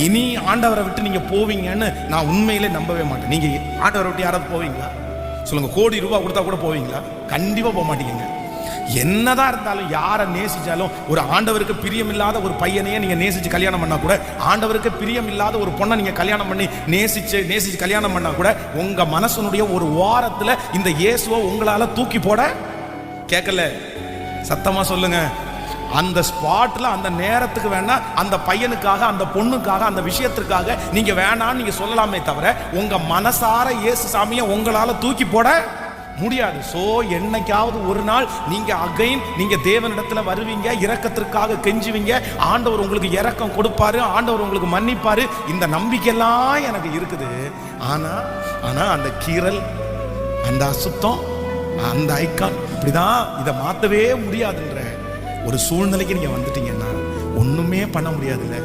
இனி ஆண்டவரை விட்டு நீங்க போவீங்கன்னு நான் உண்மையிலே நம்பவே மாட்டேன். நீங்க ஆண்டவரை விட்டு யாராவது போவீங்களா சொல்லுங்க? கோடி ரூபாய் கொடுத்தா கூட போவீங்களா? கண்டிப்பா போக மாட்டீங்க. என்னதான் இருந்தாலும், யாரை நேசிச்சாலும், ஒரு ஆண்டவருக்கு பிரியமில்லாத ஒரு பையனையே நீங்க நேசிச்சு கல்யாணம் பண்ணா கூட, ஆண்டவருக்கு பிரியமில்லாத ஒரு பொண்ணை நீங்க கல்யாணம் பண்ணி நேசிச்சு கல்யாணம் பண்ணா கூட, உங்க மனசனுடைய ஒரு வாரத்துல இந்த இயேசுவை உங்களால தூக்கி போட கேட்கல. சத்தமா சொல்லுங்க. அந்த ஸ்பாட்ல அந்த நேரத்துக்கு வேணா அந்த பையனுக்காக, அந்த பொண்ணுக்காக, அந்த விஷயத்திற்காக நீங்க வேணான்னு நீங்க சொல்லலாமே தவிர, உங்க மனசார இயேசு சாமியை உங்களால தூக்கி போட முடியாது. சோ என்னைக்காவது ஒரு நாள் நீங்க தேவனிடத்துல வருவீங்க, இரக்கத்திற்காக கெஞ்சுவீங்க, ஆண்டவர் உங்களுக்கு இரக்கம் கொடுப்பாரு, ஆண்டவர் உங்களுக்கு மன்னிப்பாரு. இந்த நம்பிக்கையெல்லாம் எனக்கு இருக்குது. ஆனா அந்த கீறல், அந்த அசுத்தம், அந்த ஐக்கான், இப்படிதான் இதை மாத்தவே முடியாதுன்ற ஒரு சூழ்நிலைக்கு நீங்க வந்துட்டீங்கன்னா ஒண்ணுமே பண்ண முடியாதுல்ல.